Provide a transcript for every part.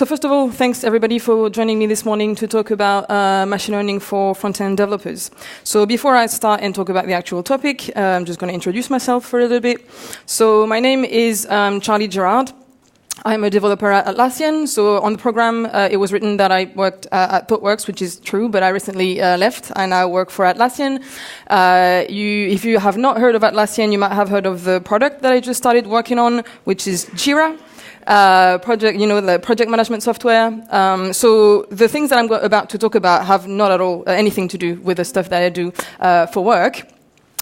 So first of all, thanks everybody for joining me this morning to talk about machine learning for front-end developers. So before I start and talk about the actual topic, I'm just going to introduce myself for a little bit. So my name is Charlie Gerard. I'm a developer at Atlassian. So on the program, it was written that I worked at ThoughtWorks, which is true, but I recently left. I now work for Atlassian. If you have not heard of Atlassian, you might have heard of the product that I just started working on, which is Jira. The project management software. So the things that I'm about to talk about have not at all anything to do with the stuff that I do for work.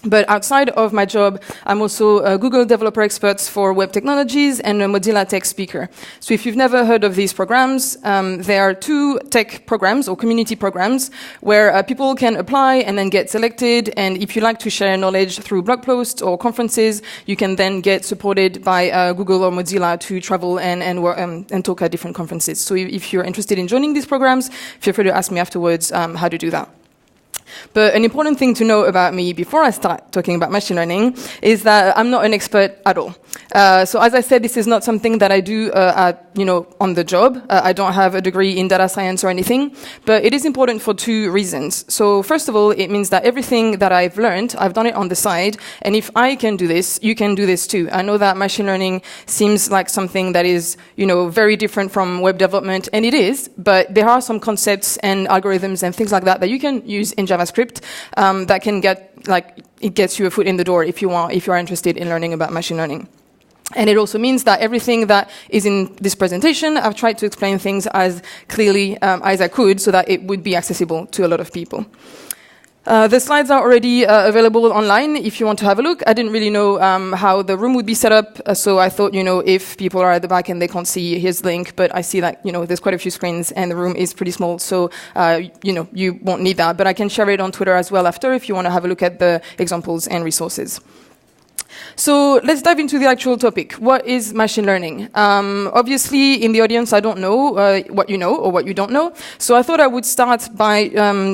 But outside of my job, I'm also a Google developer expert for web technologies and a Mozilla tech speaker. So if you've never heard of these programs, there are two tech programs or community programs where people can apply and then get selected. And if you like to share knowledge through blog posts or conferences, you can then get supported by Google or Mozilla to travel and talk at different conferences. So if you're interested in joining these programs, feel free to ask me afterwards how to do that. But an important thing to know about me before I start talking about machine learning is that I'm not an expert at all. So as I said, this is not something that I do on the job. I don't have a degree in data science or anything, but it is important for two reasons. So first of all, it means that everything that I've learned, I've done it on the side, and if I can do this, you can do this too. I know that machine learning seems like something that is, very different from web development, and it is, but there are some concepts and algorithms and things like that that you can use in JavaScript that can it gets you a foot in the door if you are interested in learning about machine learning. And it also means that everything that is in this presentation, I've tried to explain things as clearly as I could so that it would be accessible to a lot of people. The slides are already available online if you want to have a look. I didn't really know how the room would be set up, so I thought, if people are at the back and they can't see, here's the link, but I see that, there's quite a few screens and the room is pretty small, so, you won't need that. But I can share it on Twitter as well after if you want to have a look at the examples and resources. So let's dive into the actual topic. What is machine learning? Obviously, in the audience, I don't know what you know or what you don't know. So I thought I would start by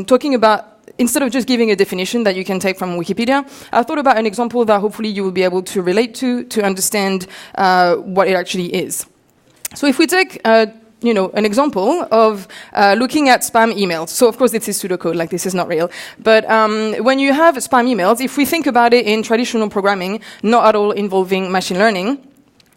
talking about, instead of just giving a definition that you can take from Wikipedia, I thought about an example that hopefully you will be able to relate to understand what it actually is. So if we take an example of looking at spam emails. So, of course, this is pseudocode, this is not real. But when you have spam emails, if we think about it in traditional programming, not at all involving machine learning,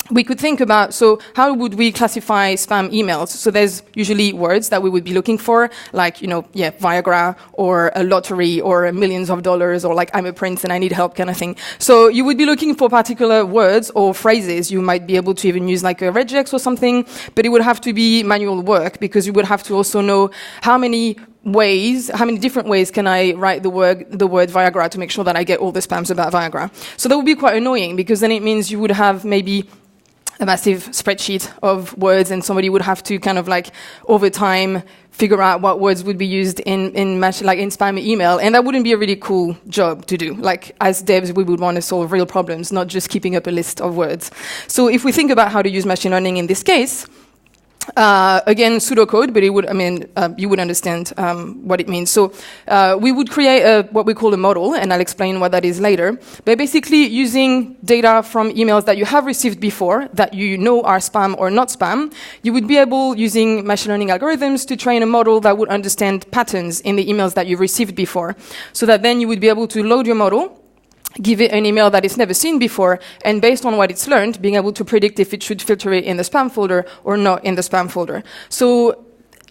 we could think about, so how would we classify spam emails? So there's usually words that we would be looking for, Viagra, or a lottery, or millions of dollars, or I'm a prince and I need help kind of thing. So you would be looking for particular words or phrases. You might be able to even use a regex or something, but it would have to be manual work because you would have to also know how many different ways can I write the word Viagra to make sure that I get all the spams about Viagra. So that would be quite annoying because then it means you would have maybe a massive spreadsheet of words and somebody would have to over time figure out what words would be used in spam email, and that wouldn't be a really cool job to do. As devs, we would want to solve real problems, not just keeping up a list of words. So if we think about how to use machine learning in this case, again, pseudocode, but you would understand what it means. So we would create what we call a model, and I'll explain what that is later. But basically, using data from emails that you have received before, that you know are spam or not spam, you would be able, using machine learning algorithms, to train a model that would understand patterns in the emails that you've received before. So that then you would be able to load your model, give it an email that it's never seen before, and based on what it's learned, being able to predict if it should filter it in the spam folder or not in the spam folder. So,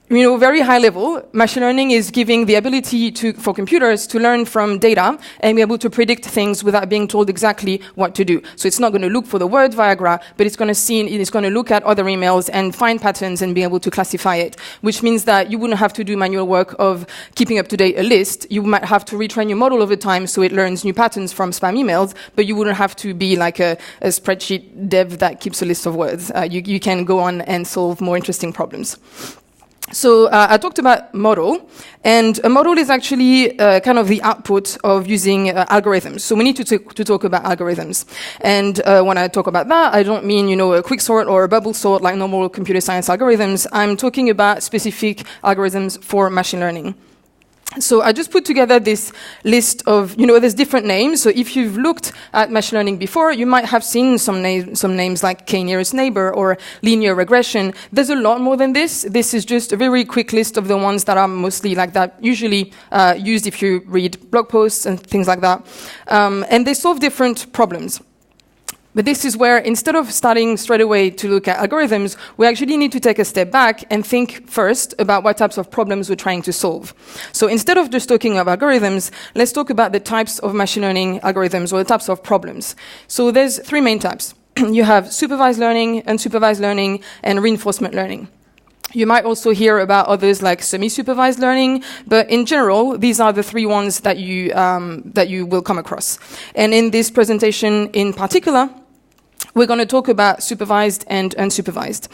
very high level, machine learning is giving the ability for computers to learn from data and be able to predict things without being told exactly what to do. So it's not going to look for the word Viagra, but it's going to look at other emails and find patterns and be able to classify it, which means that you wouldn't have to do manual work of keeping up to date a list. You might have to retrain your model over time so it learns new patterns from spam emails, but you wouldn't have to be a spreadsheet dev that keeps a list of words. You can go on and solve more interesting problems. So I talked about model, and a model is actually kind of the output of using algorithms. So we need to talk about algorithms. And when I talk about that, I don't mean, a quicksort or a bubble sort like normal computer science algorithms. I'm talking about specific algorithms for machine learning. So I just put together this list of, there's different names. So if you've looked at machine learning before, you might have seen some names like k-nearest neighbor or linear regression. There's a lot more than this. This is just a very quick list of the ones that are mostly like that, usually used if you read blog posts and things like that. And they solve different problems. But this is where, instead of starting straight away to look at algorithms, we actually need to take a step back and think first about what types of problems we're trying to solve. So instead of just talking about algorithms, let's talk about the types of machine learning algorithms or the types of problems. So there's three main types. You have supervised learning, unsupervised learning, and reinforcement learning. You might also hear about others like semi-supervised learning, but in general, these are the three ones that you will come across. And in this presentation in particular, we're going to talk about supervised and unsupervised.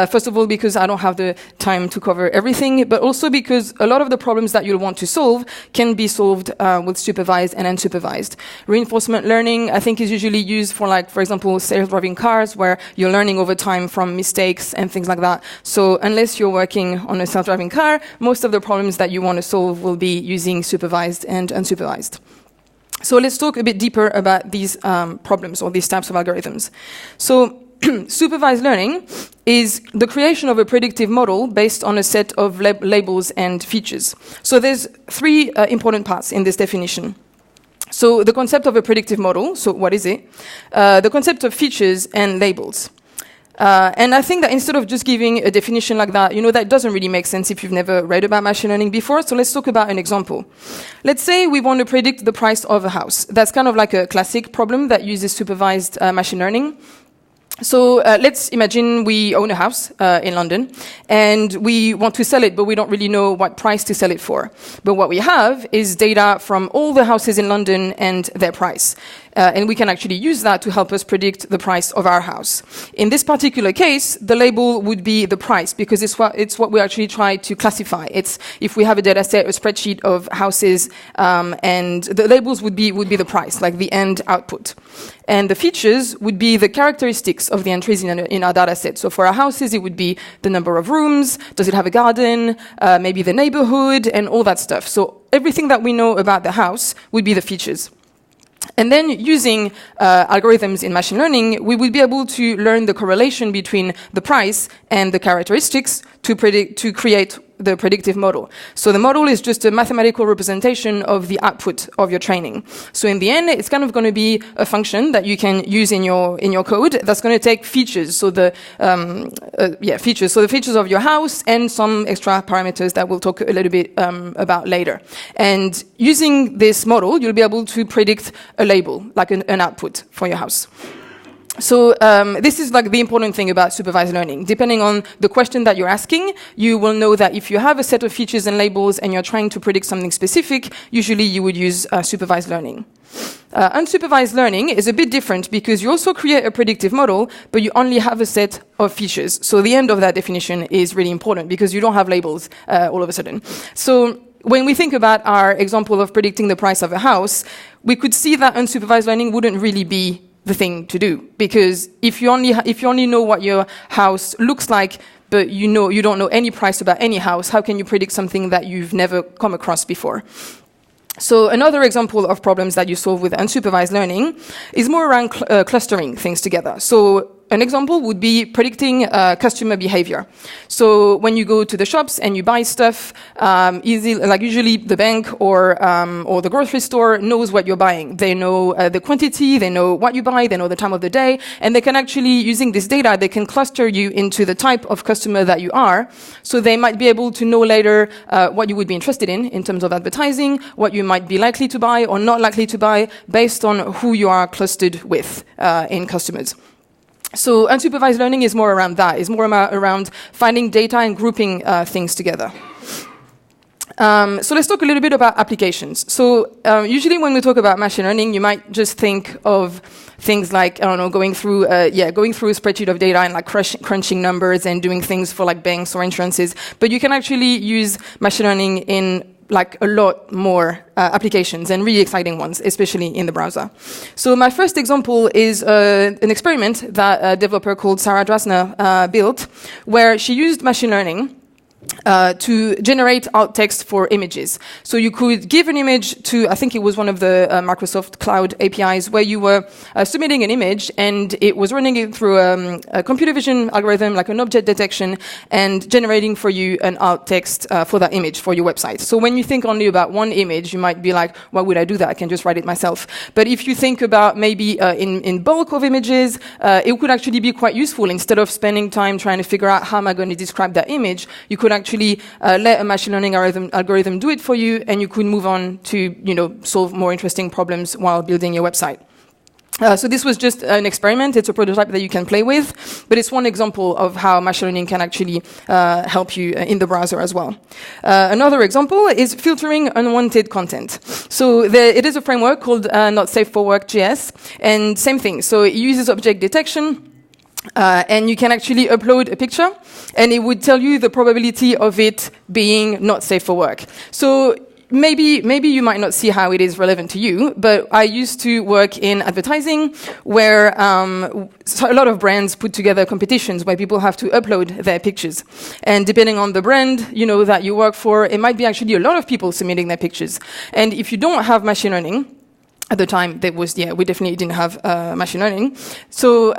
First of all, because I don't have the time to cover everything, but also because a lot of the problems that you'll want to solve can be solved with supervised and unsupervised. Reinforcement learning, I think, is usually used for, like, for example, self-driving cars, where you're learning over time from mistakes and things like that. So unless you're working on a self-driving car, most of the problems that you want to solve will be using supervised and unsupervised. So let's talk a bit deeper about these problems or these types of algorithms. So supervised learning is the creation of a predictive model based on a set of labels and features. So there's three important parts in this definition. So the concept of a predictive model, so what is it? The concept of features and labels. And I think that instead of just giving a definition like that, that doesn't really make sense if you've never read about machine learning before. So let's talk about an example. Let's say we want to predict the price of a house. That's kind of like a classic problem that uses supervised machine learning. So let's imagine we own a house in London, and we want to sell it, but we don't really know what price to sell it for. But what we have is data from all the houses in London and their price. And we can actually use that to help us predict the price of our house. In this particular case, the label would be the price, because it's what we actually try to classify. It's if we have a data set, a spreadsheet of houses, and the labels would be the price, like the end output. And the features would be the characteristics of the entries in our data set. So for our houses, it would be the number of rooms, does it have a garden, maybe the neighborhood, and all that stuff. So everything that we know about the house would be the features. And then using algorithms in machine learning, we would be able to learn the correlation between the price and the characteristics to create the predictive model. So the model is just a mathematical representation of the output of your training. So in the end, it's kind of going to be a function that you can use in your code that's going to take features. So features. So the features of your house and some extra parameters that we'll talk a little bit about later. And using this model, you'll be able to predict a label, like an output for your house. So this is like the important thing about supervised learning. Depending on the question that you're asking, you will know that if you have a set of features and labels and you're trying to predict something specific, usually you would use supervised learning. Unsupervised learning is a bit different because you also create a predictive model, but you only have a set of features. So the end of that definition is really important because you don't have labels all of a sudden. So when we think about our example of predicting the price of a house, we could see that unsupervised learning wouldn't really be the thing to do, because if you only know what your house looks like, but you don't know any price about any house, how can you predict something that you've never come across before? So another example of problems that you solve with unsupervised learning is more around clustering things together. So an example would be predicting customer behavior. So when you go to the shops and you buy stuff, usually the bank or the grocery store knows what you're buying. They know the quantity, they know what you buy, they know the time of the day, and they can actually, using this data, they can cluster you into the type of customer that you are. So they might be able to know later what you would be interested in terms of advertising, what you might be likely to buy or not likely to buy based on who you are clustered with in customers. So unsupervised learning is more around that. It's more around finding data and grouping things together. So let's talk a little bit about applications. So usually when we talk about machine learning, you might just think of things like, going through a spreadsheet of data and like crunching numbers and doing things for like banks or insurances. But you can actually use machine learning in like a lot more applications and really exciting ones, especially in the browser. So my first example is an experiment that a developer called Sarah Drasner built, where she used machine learning to generate alt text for images. So you could give an image to, I think it was one of the Microsoft Cloud APIs, where you were submitting an image and it was running it through a computer vision algorithm, like an object detection, and generating for you an alt text for that image for your website. So when you think only about one image, you might be like, why would I do that? I can just write it myself. But if you think about maybe in bulk of images, it could actually be quite useful. Instead of spending time trying to figure out how am I going to describe that image, you could actually let a machine learning algorithm do it for you, and you could move on to solve more interesting problems while building your website. So this was just an experiment. It's a prototype that you can play with, but it's one example of how machine learning can actually help you in the browser as well. Another example is filtering unwanted content. So it is a framework called Not Safe for Work JS, and same thing. So it uses object detection. And you can actually upload a picture, and it would tell you the probability of it being not safe for work. So maybe you might not see how it is relevant to you, but I used to work in advertising, where a lot of brands put together competitions where people have to upload their pictures. And depending on the brand that you work for, it might be actually a lot of people submitting their pictures. And if you don't have machine learning, at the time, we definitely didn't have machine learning. So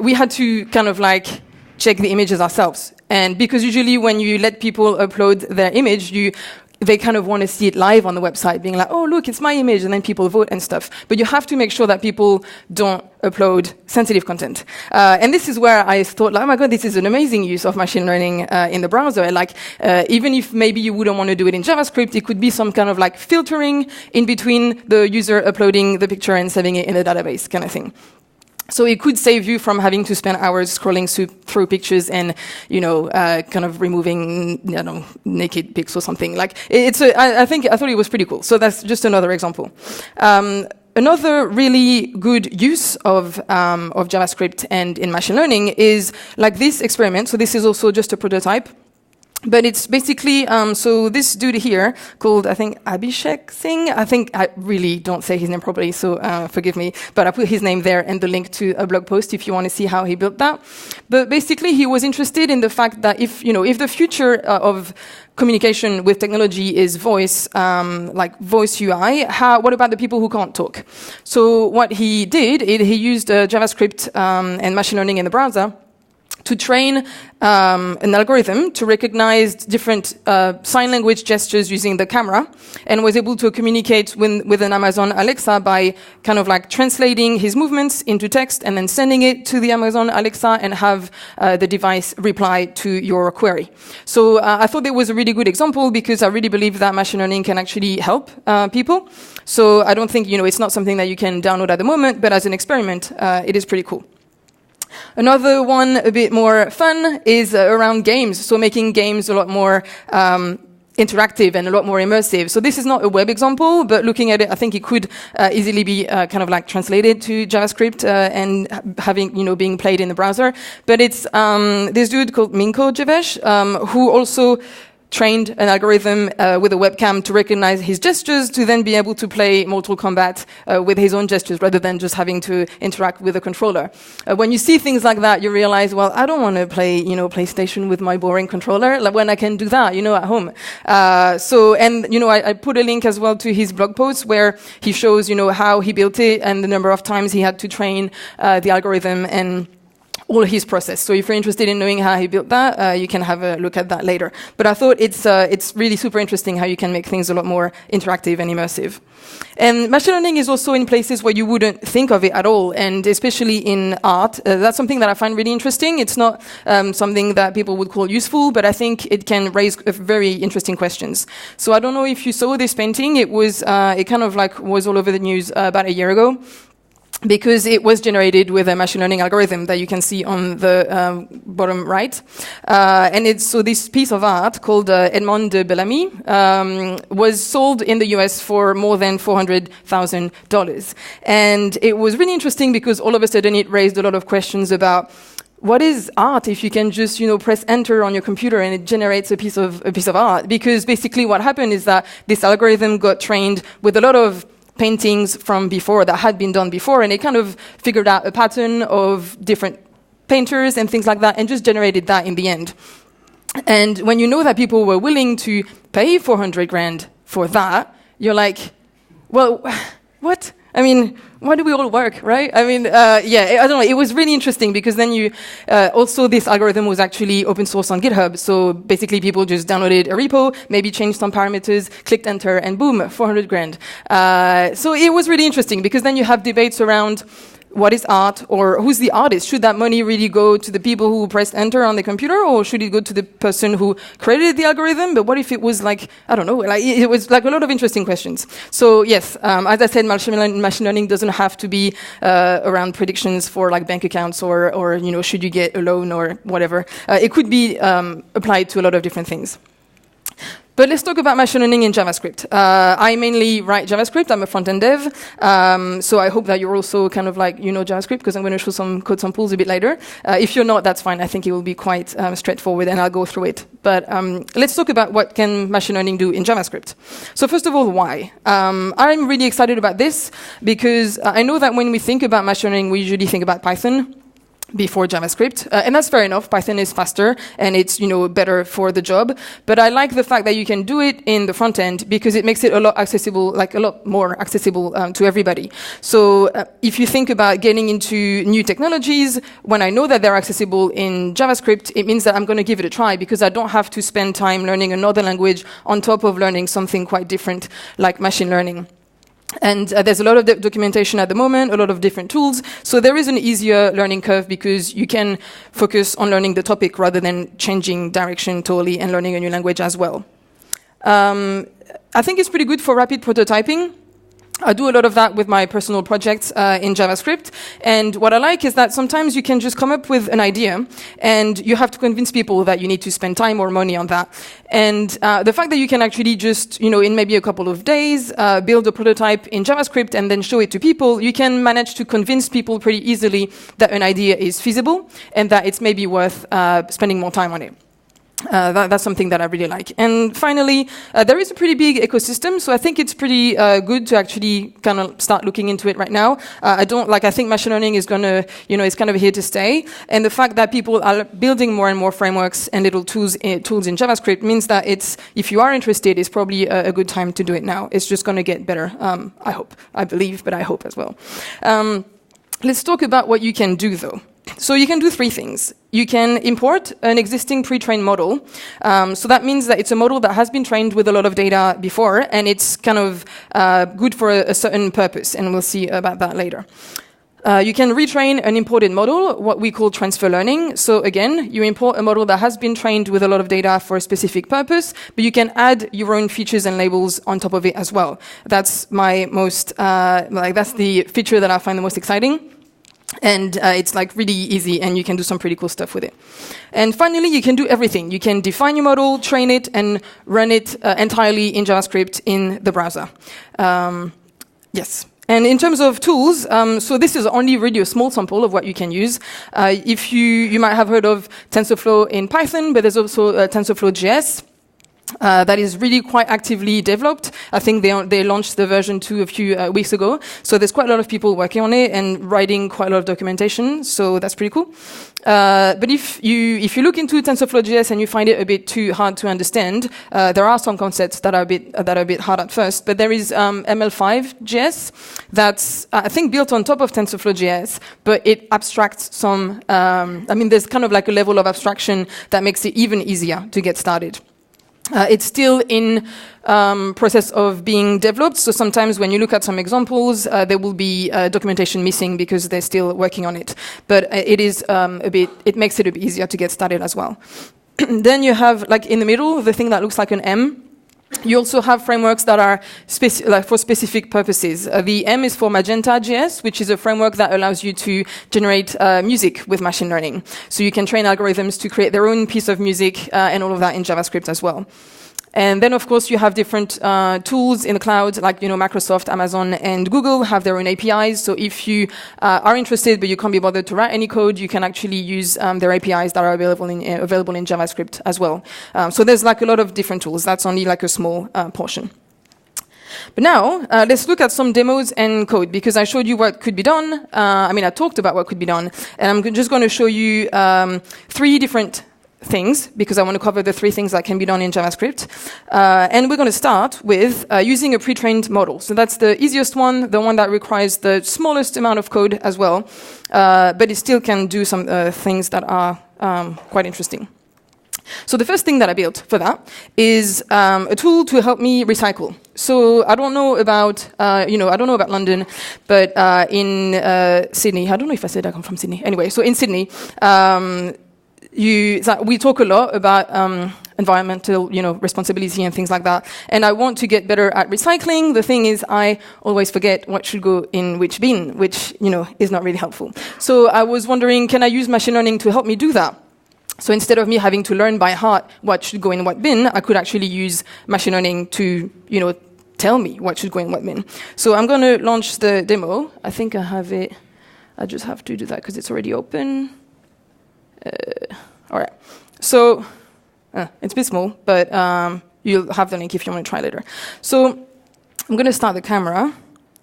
we had to kind of like check the images ourselves. And because usually when you let people upload their image, they kind of want to see it live on the website, being like, oh, look, it's my image, and then people vote and stuff. But you have to make sure that people don't upload sensitive content. And this is where I thought, oh my God, this is an amazing use of machine learning in the browser. Even if maybe you wouldn't want to do it in JavaScript, it could be some kind of like filtering in between the user uploading the picture and saving it in a database kind of thing. So it could save you from having to spend hours scrolling through pictures and, kind of removing, naked pics or something. I thought it was pretty cool. So that's just another example. Another really good use of JavaScript and in machine learning is like this experiment. So this is also just a prototype. But it's basically, so this dude here called, I think, Abhishek Singh. I think I really don't say his name properly, so forgive me. But I put his name there and the link to a blog post if you want to see how he built that. But basically, he was interested in the fact that if the future of communication with technology is voice, like voice UI, what about the people who can't talk? So what he did, he used JavaScript and machine learning in the browser to train an algorithm to recognize different sign language gestures using the camera, and was able to communicate with an Amazon Alexa by kind of like translating his movements into text and then sending it to the Amazon Alexa and have the device reply to your query. So I thought it was a really good example because I really believe that machine learning can actually help people. So I don't think, it's not something that you can download at the moment, but as an experiment, it is pretty cool. Another one, a bit more fun, is around games. So making games a lot more interactive and a lot more immersive. So this is not a web example, but looking at it, I think it could easily be kind of like translated to JavaScript and having, being played in the browser. But it's this dude called Minko Javesh, who also trained an algorithm with a webcam to recognize his gestures to then be able to play Mortal Kombat with his own gestures rather than just having to interact with a controller. When you see things like that, you realize, well, I don't want to play, PlayStation with my boring controller, like when I can do that, at home. I put a link as well to his blog post where he shows, how he built it and the number of times he had to train the algorithm and all his process. So if you're interested in knowing how he built that, you can have a look at that later. But I thought it's really super interesting how you can make things a lot more interactive and immersive. And machine learning is also in places where you wouldn't think of it at all, and especially in art. That's something that I find really interesting. It's not something that people would call useful, but I think it can raise very interesting questions. So I don't know if you saw this painting. It kind of like was all over the news about a year ago, because it was generated with a machine learning algorithm that you can see on the bottom right. So this piece of art called Edmond de Bellamy was sold in the US for more than $400,000. And it was really interesting because all of a sudden it raised a lot of questions about what is art if you can just, press enter on your computer and it generates a piece of art? Because basically what happened is that this algorithm got trained with a lot of paintings from before that had been done before, and it kind of figured out a pattern of different painters and things like that and just generated that in the end. And when you know that people were willing to pay 400 grand for that, you're like, well, what? I mean, why do we all work, right? I mean, yeah, I don't know. It was really interesting because then you also this algorithm was actually open source on GitHub. So basically, people just downloaded a repo, maybe changed some parameters, clicked enter, and boom, 400 grand. So it was really interesting because then you have debates around what is art, or who's the artist? Should that money really go to the people who pressed enter on the computer, or should it go to the person who created the algorithm? But what if it was like, I don't know, like it was like a lot of interesting questions. So yes, as I said, machine learning doesn't have to be around predictions for like bank accounts or you know, should you get a loan or whatever. It could be applied to a lot of different things. But let's talk about machine learning in JavaScript. I mainly write JavaScript. I'm a front-end dev. So I hope that you're also kind of like, you know JavaScript, because I'm going to show some code samples a bit later. If you're not, that's fine. I think it will be quite straightforward, and I'll go through it. But let's talk about what can machine learning do in JavaScript. So first of all, why? I'm really excited about this because I know that when we think about machine learning, we usually think about Python before JavaScript, and that's fair enough. Python is faster and it's, you know, better for the job. But I like the fact that you can do it in the front end because it makes it a lot accessible, like a lot more accessible to everybody. So if you think about getting into new technologies, when I know that they're accessible in JavaScript, it means that I'm going to give it a try because I don't have to spend time learning another language on top of learning something quite different like machine learning. And there's a lot of documentation at the moment, a lot of different tools. So there is an easier learning curve because you can focus on learning the topic rather than changing direction totally and learning a new language as well. I think it's pretty good for rapid prototyping. I do a lot of that with my personal projects in JavaScript. And what I like is that sometimes you can just come up with an idea and you have to convince people that you need to spend time or money on that. And the fact that you can actually just, you know, in maybe a couple of days, build a prototype in JavaScript and then show it to people, you can manage to convince people pretty easily that an idea is feasible and that it's maybe worth spending more time on it. That's something that I really like. And finally, there is a pretty big ecosystem, so I think it's pretty good to actually kind of start looking into it right now. I think machine learning is gonna, you know, it's kind of here to stay. And the fact that people are building more and more frameworks and little tools in JavaScript means that it's, if you are interested, it's probably a good time to do it now. It's just gonna get better. I hope, I believe, but I hope as well. Let's talk about what you can do though. So you can do three things. You can import an existing pre-trained model. So that means that it's a model that has been trained with a lot of data before, and it's kind of good for a certain purpose, and we'll see about that later. You can retrain an imported model, what we call transfer learning. So again, you import a model that has been trained with a lot of data for a specific purpose, but you can add your own features and labels on top of it as well. That's my most, that's the feature that I find the most exciting. And it's like really easy, and you can do some pretty cool stuff with it. And finally, you can do everything. You can define your model, train it, and run it entirely in JavaScript in the browser. Yes. And in terms of tools, so this is only really a small sample of what you can use. If you might have heard of TensorFlow in Python, but there's also TensorFlow.js. That is really quite actively developed. I think they launched the version 2 a few weeks ago. So there's quite a lot of people working on it and writing quite a lot of documentation. So that's pretty cool. But if you look into TensorFlow.js and you find it a bit too hard to understand, there are some concepts that are a bit hard at first. But there is ML5.js that's I think built on top of TensorFlow.js, but it abstracts some. There's kind of like a level of abstraction that makes it even easier to get started. It's still in process of being developed, so sometimes when you look at some examples, there will be documentation missing because they're still working on it. But it is it makes it a bit easier to get started as well. Then you have, like in the middle, the thing that looks like an M. You also have frameworks that are for specific purposes. The M is for Magenta.js, which is a framework that allows you to generate music with machine learning. So you can train algorithms to create their own piece of music and all of that in JavaScript as well. And then, of course, you have different tools in the cloud, like Microsoft, Amazon, and Google have their own APIs. So if you are interested but you can't be bothered to write any code, you can actually use their APIs that are available in JavaScript as well. So there's like a lot of different tools. That's only like a small portion. But now, let's look at some demos and code, because I showed you what could be done. I talked about what could be done, and I'm just going to show you 3 different things, because I want to cover the 3 things that can be done in JavaScript. And we're going to start with using a pre-trained model. So that's the easiest one, the one that requires the smallest amount of code as well, but it still can do some things that are quite interesting. So the first thing that I built for that is a tool to help me recycle. So I don't know about, I don't know about London, but in Sydney, I don't know if I said I come from Sydney. Anyway, so in Sydney, we talk a lot about environmental, responsibility and things like that. And I want to get better at recycling. The thing is, I always forget what should go in which bin, which, is not really helpful. So I was wondering, can I use machine learning to help me do that? So instead of me having to learn by heart what should go in what bin, I could actually use machine learning to, tell me what should go in what bin. So I'm going to launch the demo. I think I have it. I just have to do that because it's already open. All right. So it's a bit small, but you'll have the link if you want to try later. So I'm going to start the camera.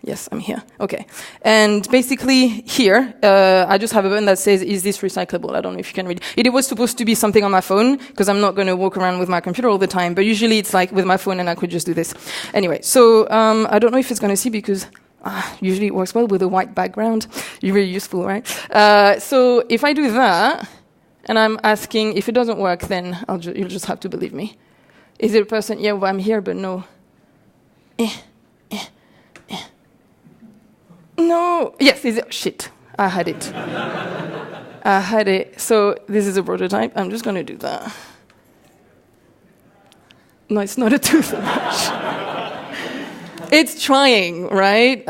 Yes, I'm here. Okay. And basically here, I just have a button that says, is this recyclable? I don't know if you can read it. It was supposed to be something on my phone, because I'm not going to walk around with my computer all the time. But usually it's like with my phone, and I could just do this. Anyway, so I don't know if it's going to see, because usually it works well with a white background. You're really useful, right? So if I do that, and I'm asking, if it doesn't work, then you'll just have to believe me. Is it a person? Yeah, well, I'm here, but no. No. Yes, is it? Shit. I had it. I had it. So this is a prototype. I'm just going to do that. No, it's not a toothbrush. It's trying, right?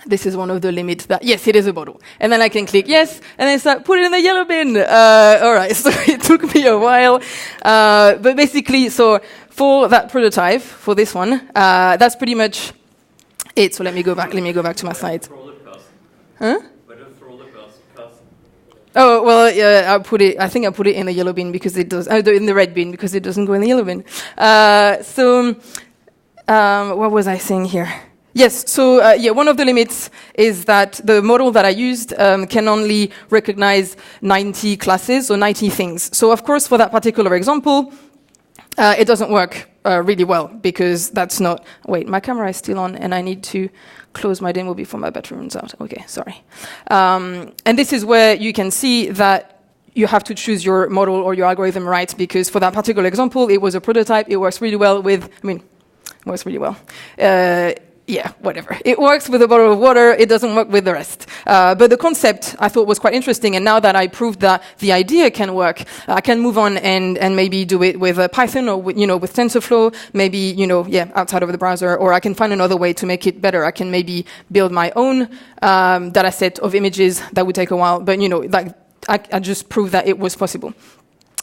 This is one of the limits that, yes, it is a bottle. And then I can click yes, and then start, put it in the yellow bin. All right, so it took me a while. But basically, so for that prototype, for this one, that's pretty much it. So let me go back to my slides. Huh? Oh, well, yeah, I think I put it in the yellow bin because it does, in the red bin because it doesn't go in the yellow bin. What was I saying here? Yes, so one of the limits is that the model that I used can only recognize 90 classes, or 90 things. So of course, for that particular example, it doesn't work really well, because that's not... Wait, my camera is still on, and I need to close my demo before my battery runs out. Okay, sorry. And this is where you can see that you have to choose your model or your algorithm right, because for that particular example, it was a prototype. It works really well with... works really well. Yeah, whatever. It works with a bottle of water. It doesn't work with the rest. But the concept I thought was quite interesting. And now that I proved that the idea can work, I can move on and maybe do it with Python or with TensorFlow, maybe, outside of the browser, or I can find another way to make it better. I can maybe build my own data set of images. That would take a while. But, I just proved that it was possible.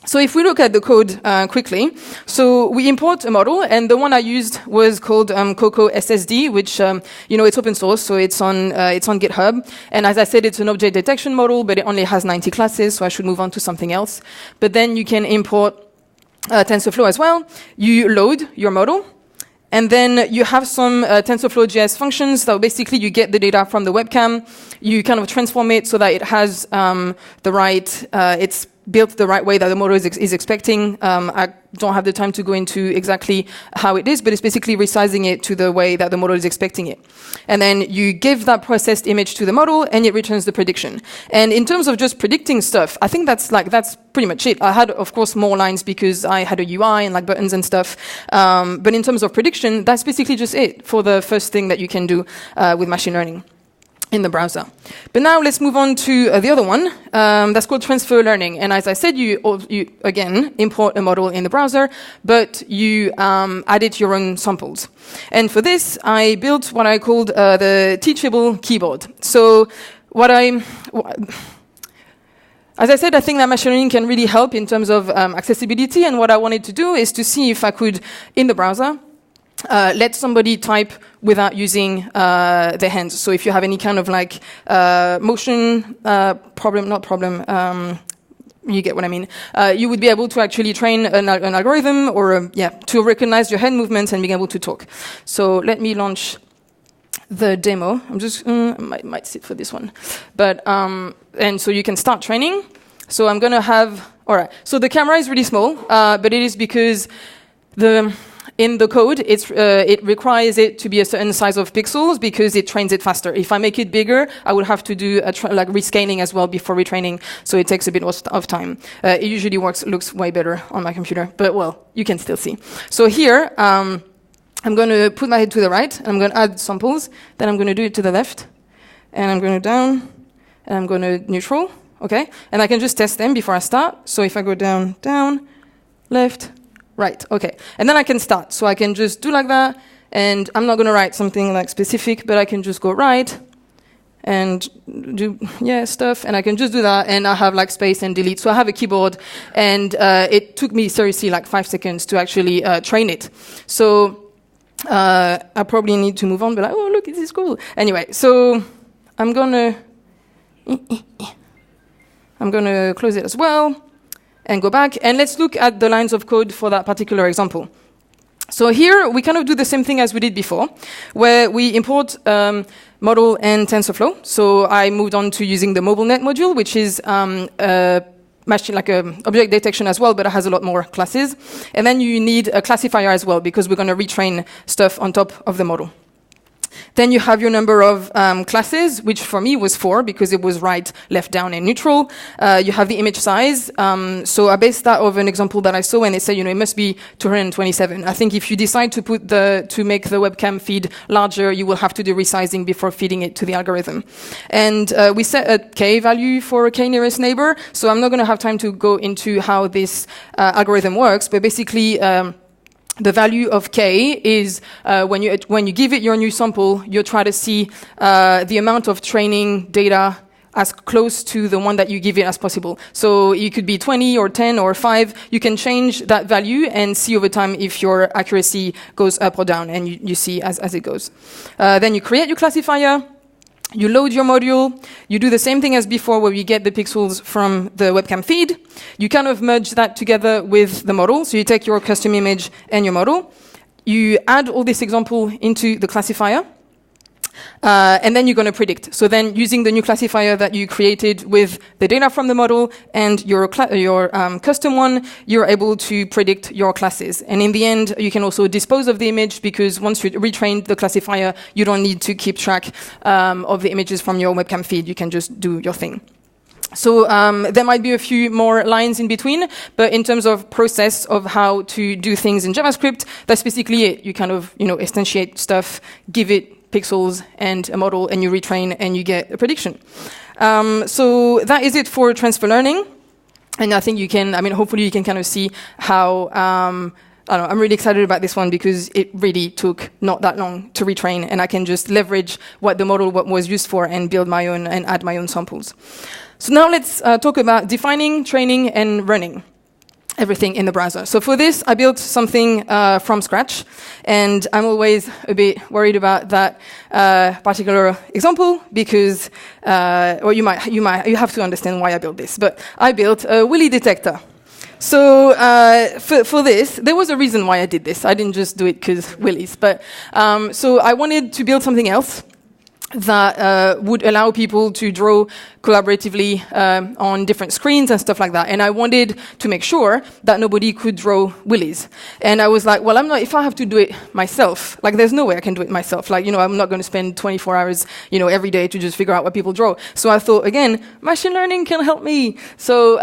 So if we look at the code quickly, so we import a model, and the one I used was called Coco SSD, which it's open source, so it's on GitHub. And as I said, it's an object detection model, but it only has 90 classes, so I should move on to something else. But then you can import TensorFlow as well. You load your model, and then you have some TensorFlow.js functions. So basically, you get the data from the webcam, you kind of transform it so that it has the right, it's built the right way that the model is expecting. I don't have the time to go into exactly how it is, but it's basically resizing it to the way that the model is expecting it. And then you give that processed image to the model, and it returns the prediction. And in terms of just predicting stuff, I think that's pretty much it. I had, of course, more lines because I had a UI and buttons and stuff. But in terms of prediction, that's basically just it for the first thing that you can do with machine learning in the browser. But now let's move on to the other one. That's called transfer learning. And as I said, you again import a model in the browser, but you added your own samples. And for this, I built what I called the teachable keyboard. So as I said, I think that machine learning can really help in terms of accessibility. And what I wanted to do is to see if I could, in the browser, let somebody type without using their hands. So if you have any kind of motion problem, you get what I mean. You would be able to actually train an algorithm or to recognize your hand movements and being able to talk. So let me launch the demo. I'm just might sit for this one, but and so you can start training. So I'm going to have All right. So the camera is really small, but it is because in the code, it requires it to be a certain size of pixels because it trains it faster. If I make it bigger, I would have to do like rescaling as well before retraining, so it takes a bit of time. It usually looks way better on my computer, but well, you can still see. So here, I'm going to put my head to the right, and I'm going to add samples. Then I'm going to do it to the left, and I'm going to down, and I'm going to neutral. Okay, and I can just test them before I start. So if I go down, down, left. Right, okay. And then I can start. So I can just do like that, and I'm not going to write something like specific, but I can just go right and do, stuff, and I can just do that, and I have like space and delete. So I have a keyboard, and it took me seriously like 5 seconds to actually train it. So I probably need to move on, but like, oh, look, this is cool. Anyway, so I'm going to close it as well. And go back, and let's look at the lines of code for that particular example. So here, we kind of do the same thing as we did before, where we import model and TensorFlow. So I moved on to using the MobileNet module, which is machine like object detection as well, but it has a lot more classes. And then you need a classifier as well, because we're going to retrain stuff on top of the model. Then you have your number of classes, which for me was 4 because it was right, left, down, and neutral. You have the image size. So I based that off an example that I saw, and they said, it must be 227. I think if you decide to make the webcam feed larger, you will have to do resizing before feeding it to the algorithm. And we set a k value for a k nearest neighbor. So I'm not going to have time to go into how this algorithm works, but basically. The value of k is when you give it your new sample, you try to see the amount of training data as close to the one that you give it as possible. So it could be 20 or 10 or 5. You can change that value and see over time if your accuracy goes up or down, and you see as it goes. Then you create your classifier. You load your module, you do the same thing as before where you get the pixels from the webcam feed. You kind of merge that together with the model. So you take your custom image and your model. You add all this example into the classifier. And then you're going to predict. So then using the new classifier that you created with the data from the model and your custom one, you're able to predict your classes. And in the end, you can also dispose of the image because once you retrained the classifier, you don't need to keep track of the images from your webcam feed. You can just do your thing. So there might be a few more lines in between, but in terms of process of how to do things in JavaScript, that's basically it. You kind of, instantiate stuff, give it pixels and a model, and you retrain and you get a prediction. So that is it for transfer learning. And I think hopefully you can kind of see how, I'm really excited about this one because it really took not that long to retrain, and I can just leverage what the model was used for and build my own and add my own samples. So now let's talk about defining, training, and running everything in the browser. So for this, I built something from scratch, and I'm always a bit worried about that particular example because, you have to understand why I built this. But I built a willy detector. So for this, there was a reason why I did this. I didn't just do it because willies. But so I wanted to build something else that would allow people to draw collaboratively on different screens and stuff like that. And I wanted to make sure that nobody could draw willies. And I was like, well, if I have to do it myself, there's no way I can do it myself. I'm not going to spend 24 hours, every day to just figure out what people draw. So I thought, again, machine learning can help me. So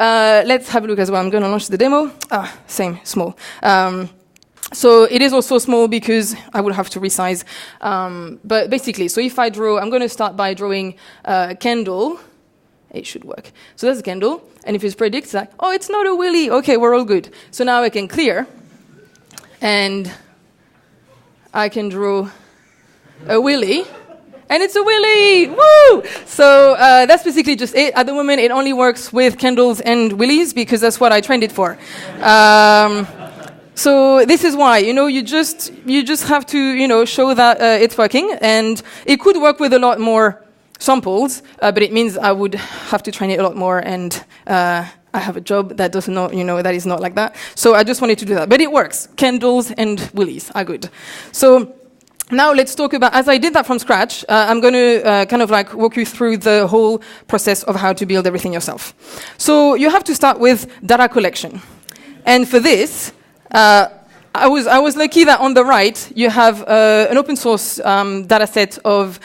let's have a look as well. I'm going to launch the demo. Same, small. So it is also small because I would have to resize. But basically, so if I draw, I'm going to start by drawing a candle. It should work. So that's a candle. And if it predicts it's not a willy. Okay, we're all good. So now I can clear. And I can draw a willy. And it's a willy! Woo! So that's basically just it. At the moment, it only works with candles and willies because that's what I trained it for. So this is why, you just have to, show that it's working, and it could work with a lot more samples, but it means I would have to train it a lot more, and I have a job that does not, that is not like that. So I just wanted to do that, but it works. Candles and willies are good. So Now let's talk about, as I did that from scratch, I'm going to kind of like walk you through the whole process of how to build everything yourself. So you have to start with data collection. And for this, I was lucky that on the right, you have an open source data set of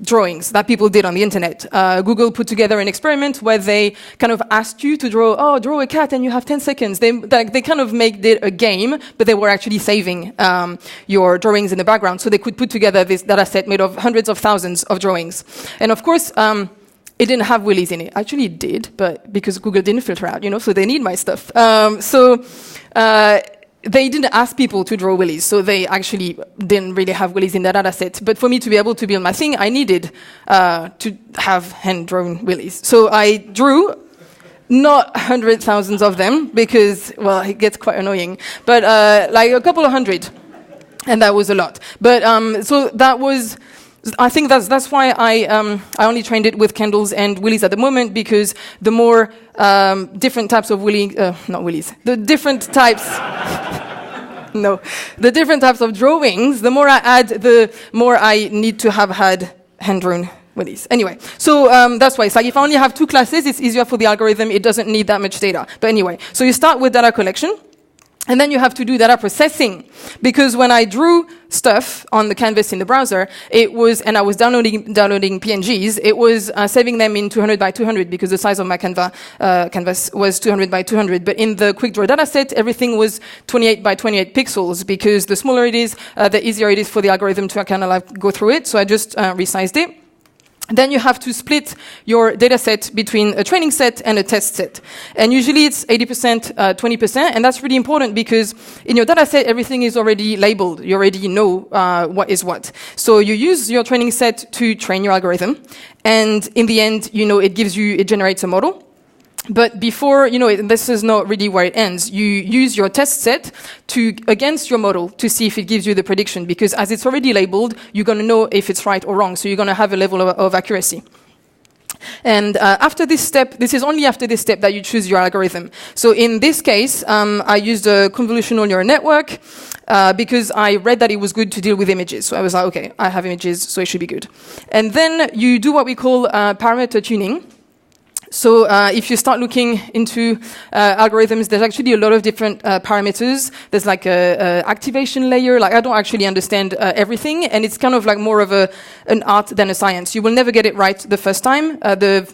drawings that people did on the internet. Google put together an experiment where they kind of asked you to draw a cat and you have 10 seconds. They kind of made it a game, but they were actually saving your drawings in the background. So they could put together this data set made of hundreds of thousands of drawings. And of course, it didn't have willies in it. Actually, it did, but because Google didn't filter out, so they need my stuff. They didn't ask people to draw willies, so they actually didn't really have willies in the data set. But for me to be able to build my thing, I needed to have hand-drawn willies. So I drew not 100,000 of them because, well, it gets quite annoying, but like a couple of hundred, and that was a lot. But so that was, I think that's why I only trained it with candles and willies at the moment, because the more different types of the different types. The different types of drawings, the more I add, the more I need to have had hand-drawn willies. Anyway, so that's why. It's like if I only have 2 classes, it's easier for the algorithm. It doesn't need that much data. But anyway, so you start with data collection. And then you have to do data processing, because when I drew stuff on the canvas in the browser, it was, and I was downloading PNGs, it was saving them in 200 by 200 because the size of my canvas was 200 by 200. But in the quick draw dataset, everything was 28 by 28 pixels, because the smaller it is, the easier it is for the algorithm to kind of like go through it. So I just resized it. Then you have to split your data set between a training set and a test set. And usually it's 80%, 20%, and that's really important because in your data set, everything is already labeled. You already know what is what. So you use your training set to train your algorithm, and in the end, it generates a model. But before, this is not really where it ends. You use your test set against your model to see if it gives you the prediction, because as it's already labeled, you're going to know if it's right or wrong. So you're going to have a level of accuracy. And after this step, this is only after this step that you choose your algorithm. So in this case, I used a convolutional neural network because I read that it was good to deal with images. So I was like, okay, I have images, so it should be good. And then you do what we call parameter tuning. So if you start looking into algorithms, there's actually a lot of different parameters. There's like a activation layer. Like I don't actually understand everything, and it's kind of like more of an art than a science. You will never get it right the first time.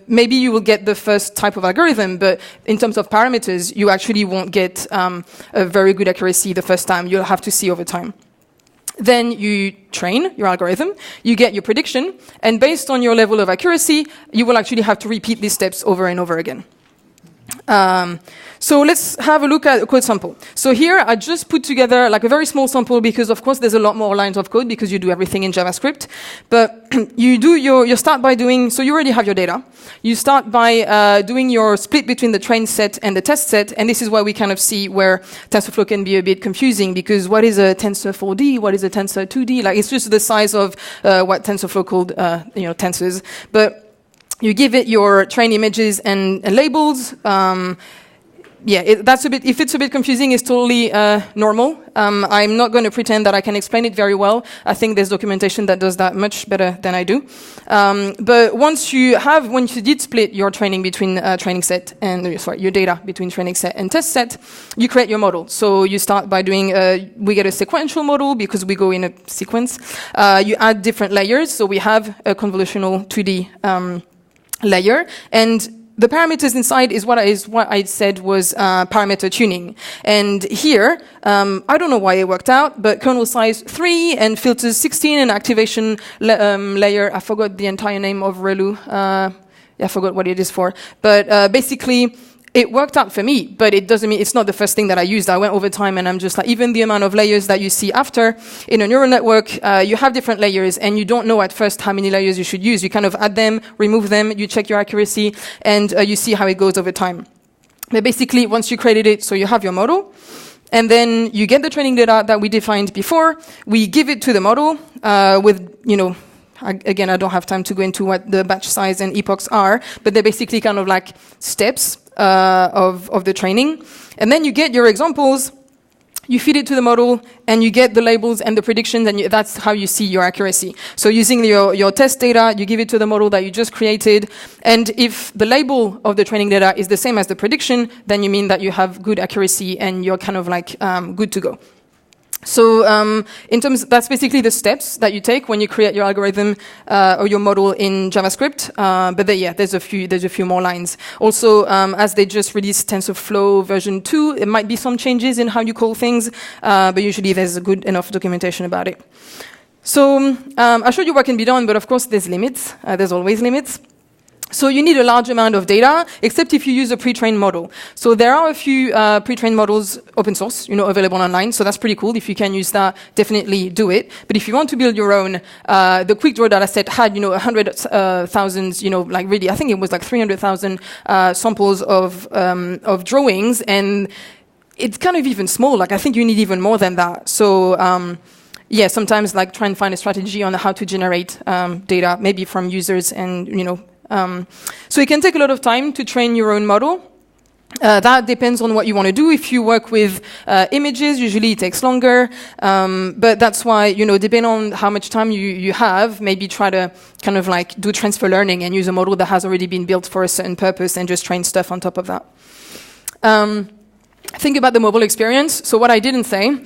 Maybe you will get the first type of algorithm, but in terms of parameters, you actually won't get a very good accuracy the first time. You'll have to see over time. Then you train your algorithm, you get your prediction, and based on your level of accuracy, you will actually have to repeat these steps over and over again. So let's have a look at a code sample. So here I just put together like a very small sample because of course there's a lot more lines of code because you do everything in JavaScript. But you start by doing, so you already have your data. You start by doing your split between the train set and the test set, and this is where we kind of see where TensorFlow can be a bit confusing, because what is a tensor 4D? What is a tensor 2D? Like it's just the size of what TensorFlow called tensors. But you give it your train images and labels. If it's a bit confusing, it's totally normal. I'm not going to pretend that I can explain it very well. I think there's documentation that does that much better than I do. But once you did split your training between training set and, your data between training set and test set, you create your model. So you start by doing, we get a sequential model because we go in a sequence. You add different layers. So we have a convolutional 2D layer, and the parameters inside is what I said was parameter tuning. And here, I don't know why it worked out, but kernel size 3 and filters 16 and activation layer. I forgot the entire name of ReLU. I forgot what it is for. But basically, it worked out for me, but it doesn't mean it's not the first thing that I used. I went over time and I'm just like, even the amount of layers that you see after in a neural network, you have different layers and you don't know at first how many layers you should use. You kind of add them, remove them, you check your accuracy, and you see how it goes over time. But basically, once you created it, so you have your model, and then you get the training data that we defined before. We give it to the model with, again, I don't have time to go into what the batch size and epochs are, but they're basically kind of like steps of the training. And then you get your examples, you feed it to the model, and you get the labels and the predictions, and that's how you see your accuracy. So using your test data, you give it to the model that you just created, and if the label of the training data is the same as the prediction, then you mean that you have good accuracy and you're kind of like good to go. So that's basically the steps that you take when you create your algorithm or your model in JavaScript. But there's a few more lines. Also, as they just released TensorFlow version 2, there might be some changes in how you call things, but usually there's a good enough documentation about it. So I showed you what can be done, but of course there's limits. There's always limits. So you need a large amount of data, except if you use a pre-trained model. So there are a few pre-trained models, open source, available online. So that's pretty cool. If you can use that, definitely do it. But if you want to build your own, the quick draw dataset had, 100,000, like really, I think it was like 300,000 samples of drawings, and it's kind of even small. Like I think you need even more than that. So sometimes like try and find a strategy on how to generate data, maybe from users and so it can take a lot of time to train your own model. That depends on what you want to do. If you work with images, usually it takes longer. But that's why, depending on how much time you have, maybe try to kind of like do transfer learning and use a model that has already been built for a certain purpose and just train stuff on top of that. Think about the mobile experience. So what I didn't say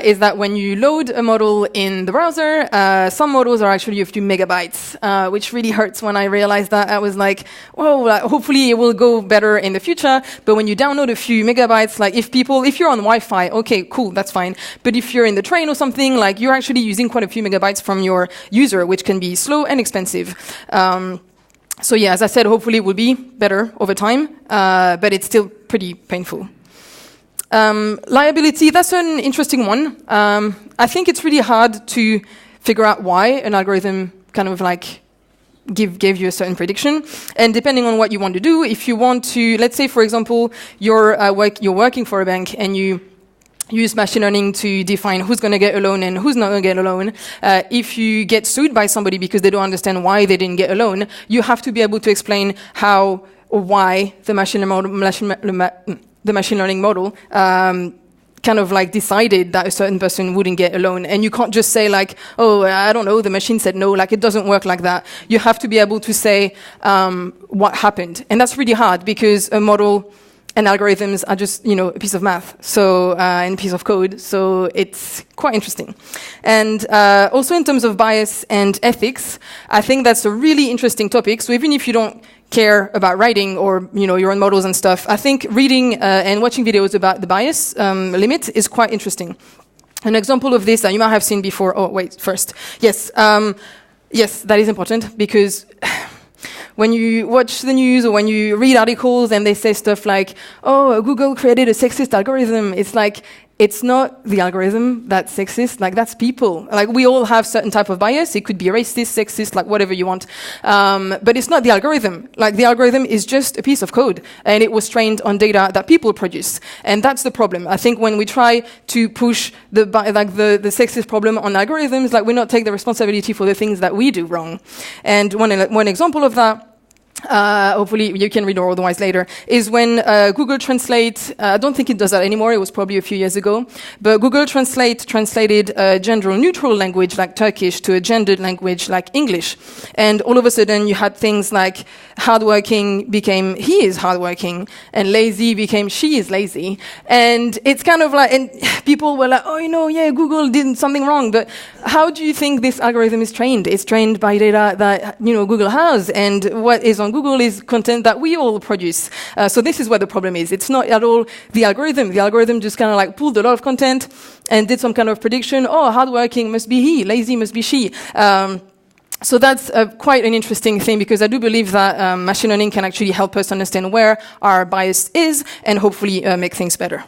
is that when you load a model in the browser, some models are actually a few megabytes, which really hurts when I realized that. I was like, whoa, hopefully it will go better in the future. But when you download a few megabytes, like if you're on Wi-Fi, okay, cool, that's fine. But if you're in the train or something, like you're actually using quite a few megabytes from your user, which can be slow and expensive. So as I said, hopefully it will be better over time, but it's still pretty painful. Liability, that's an interesting one. I think it's really hard to figure out why an algorithm kind of like gave you a certain prediction. And depending on what you want to do, if you want to, let's say, for example, you're working for a bank and you use machine learning to define who's going to get a loan and who's not going to get a loan. If you get sued by somebody because they don't understand why they didn't get a loan, you have to be able to explain how or why the machine learning model kind of like decided that a certain person wouldn't get a loan. And you can't just say like, oh, I don't know, the machine said no. Like, it doesn't work like that. You have to be able to say what happened. And that's really hard because a model and algorithms are just, a piece of math, and a piece of code. So it's quite interesting. And also in terms of bias and ethics, I think that's a really interesting topic. So even if you don't care about writing or your own models and stuff, I think reading and watching videos about the bias limit is quite interesting. An example of this that you might have seen before. Oh wait, first, yes, that is important because when you watch the news or when you read articles and they say stuff like, oh, Google created a sexist algorithm, it's like, it's not the algorithm that's sexist, like that's people. Like we all have certain type of bias. It could be racist, sexist, like whatever you want. But it's not the algorithm. Like the algorithm is just a piece of code and it was trained on data that people produce. And that's the problem. I think when we try to push the sexist problem on algorithms, like we not take the responsibility for the things that we do wrong. And one example of that, hopefully you can read or otherwise later, is when Google Translate, I don't think it does that anymore, it was probably a few years ago, but Google Translate translated a gender-neutral language like Turkish to a gendered language like English. And all of a sudden you had things like hardworking became he is hardworking, and lazy became she is lazy. And it's kind of like, and people were like, oh, Google did something wrong, but how do you think this algorithm is trained? It's trained by data that, Google has, and what is on Google is content that we all produce. So this is where the problem is. It's not at all the algorithm. The algorithm just kind of like pulled a lot of content and did some kind of prediction. Oh, hardworking must be he, lazy must be she. So that's quite an interesting thing because I do believe that machine learning can actually help us understand where our bias is and hopefully make things better.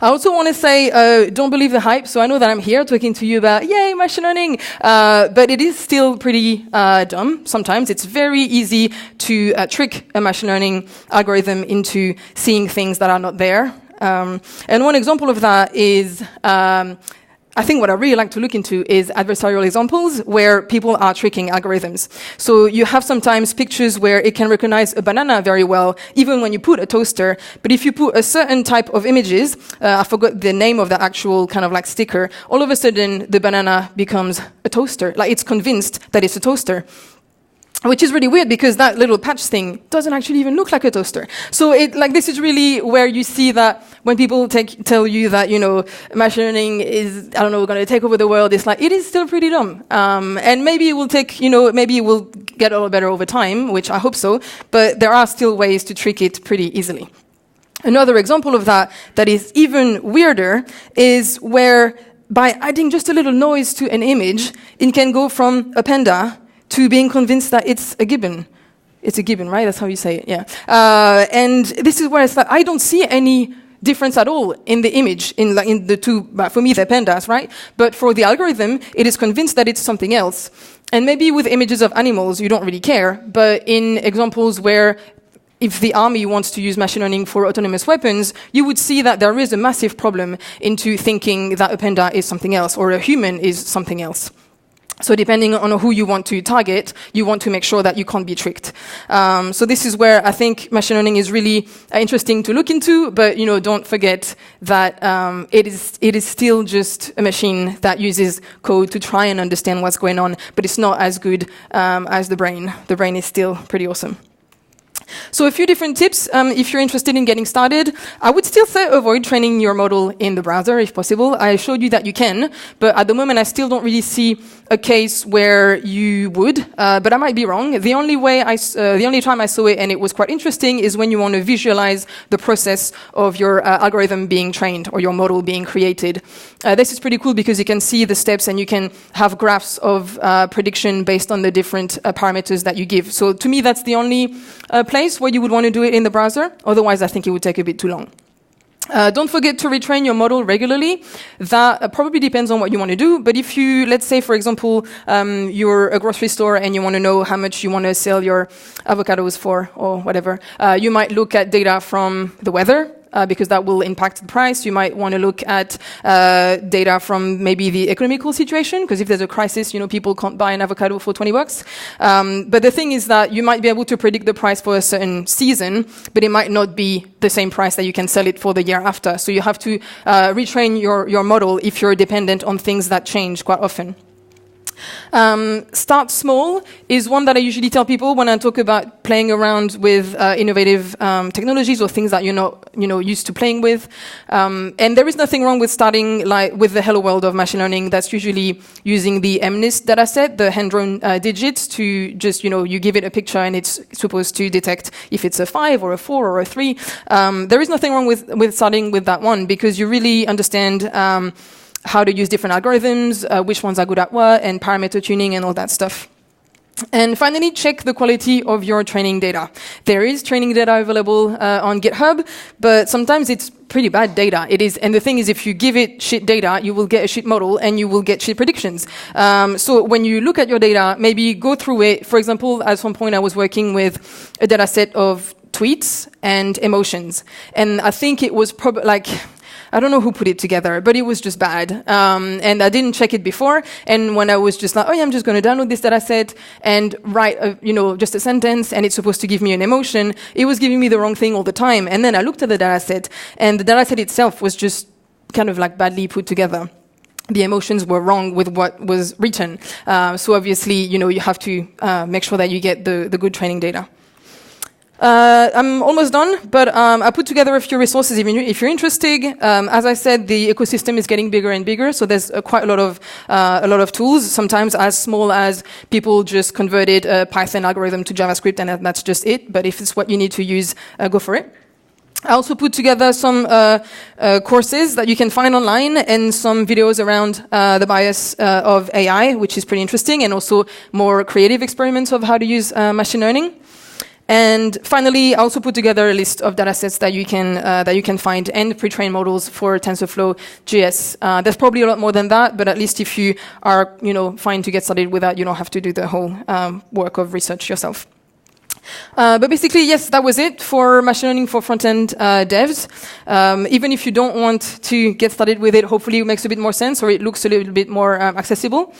I also want to say, don't believe the hype. So I know that I'm here talking to you about, yay, machine learning, but it is still pretty dumb. Sometimes it's very easy to trick a machine learning algorithm into seeing things that are not there. And one example of that is I think what I really like to look into is adversarial examples where people are tricking algorithms. So you have sometimes pictures where it can recognize a banana very well, even when you put a toaster. But if you put a certain type of images, I forgot the name of the actual kind of like sticker, all of a sudden the banana becomes a toaster. Like it's convinced that it's a toaster. Which is really weird because that little patch thing doesn't actually even look like a toaster. So this is really where you see that when people tell you that, machine learning is, I don't know, going to take over the world, it's like, it is still pretty dumb. And maybe it will take, maybe it will get a lot better over time, which I hope so, but there are still ways to trick it pretty easily. Another example of that is even weirder is where by adding just a little noise to an image, it can go from a panda to being convinced that it's a gibbon. It's a gibbon, right? That's how you say it, yeah. And this is where it's like, I don't see any difference at all in the image, in the two, for me, they're pandas, right? But for the algorithm, it is convinced that it's something else. And maybe with images of animals, you don't really care, but in examples where if the army wants to use machine learning for autonomous weapons, you would see that there is a massive problem into thinking that a panda is something else or a human is something else. So depending on who you want to target, you want to make sure that you can't be tricked. So this is where I think machine learning is really interesting to look into, but don't forget that it is still just a machine that uses code to try and understand what's going on, but it's not as good as the brain. The brain is still pretty awesome. So a few different tips if you're interested in getting started. I would still say avoid training your model in the browser if possible. I showed you that you can, but at the moment I still don't really see a case where you would, but I might be wrong. The only time I saw it and it was quite interesting is when you want to visualize the process of your algorithm being trained or your model being created. This is pretty cool because you can see the steps and you can have graphs of prediction based on the different parameters that you give. So to me that's the only place where you would want to do it in the browser. Otherwise, I think it would take a bit too long. Don't forget to retrain your model regularly. That probably depends on what you want to do. But if you, let's say, for example, you're a grocery store and you want to know how much you want to sell your avocados for or whatever, you might look at data from the weather. Because that will impact the price. You might want to look at data from maybe the economical situation, because if there's a crisis, people can't buy an avocado for $20. But the thing is that you might be able to predict the price for a certain season, but it might not be the same price that you can sell it for the year after. So you have to retrain your model if you're dependent on things that change quite often. Start small is one that I usually tell people when I talk about playing around with innovative technologies or things that you're not used to playing with. And there is nothing wrong with starting with the hello world of machine learning. That's usually using the MNIST dataset, the hand-drawn digits, to just you give it a picture and it's supposed to detect if it's a 5 or a 4 or a 3. There is nothing wrong with starting with that one because you really understand how to use different algorithms, which ones are good at what, and parameter tuning and all that stuff. And finally, check the quality of your training data. There is training data available on GitHub, but sometimes it's pretty bad data. It is, and the thing is, if you give it shit data, you will get a shit model and you will get shit predictions. So when you look at your data, maybe go through it. For example, at some point I was working with a data set of tweets and emotions. And I think it was probably I don't know who put it together, but it was just bad. And I didn't check it before. And when I was just like, I'm just going to download this data set and write, just a sentence, and it's supposed to give me an emotion, it was giving me the wrong thing all the time. And then I looked at the data set, and the data set itself was just kind of badly put together. The emotions were wrong with what was written. So obviously, you have to make sure that you get the good training data. I'm almost done, but I put together a few resources if you're interested. As I said, the ecosystem is getting bigger and bigger, so there's quite a lot of tools, sometimes as small as people just converted a Python algorithm to JavaScript and that's just it, but if it's what you need to use, go for it. I also put together some courses that you can find online and some videos around the bias of AI, which is pretty interesting, and also more creative experiments of how to use machine learning. And finally, I also put together a list of datasets that you can find and pre-trained models for TensorFlow JS. There's probably a lot more than that, but at least if you are fine to get started with that, you don't have to do the whole work of research yourself. But basically, yes, that was it for machine learning for front-end devs. Even if you don't want to get started with it, hopefully it makes a bit more sense or it looks a little bit more accessible.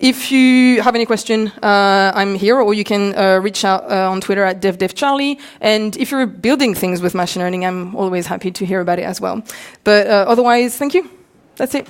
If you have any question, I'm here, or you can reach out on Twitter at devdevcharlie. And if you're building things with machine learning, I'm always happy to hear about it as well. But otherwise, thank you. That's it.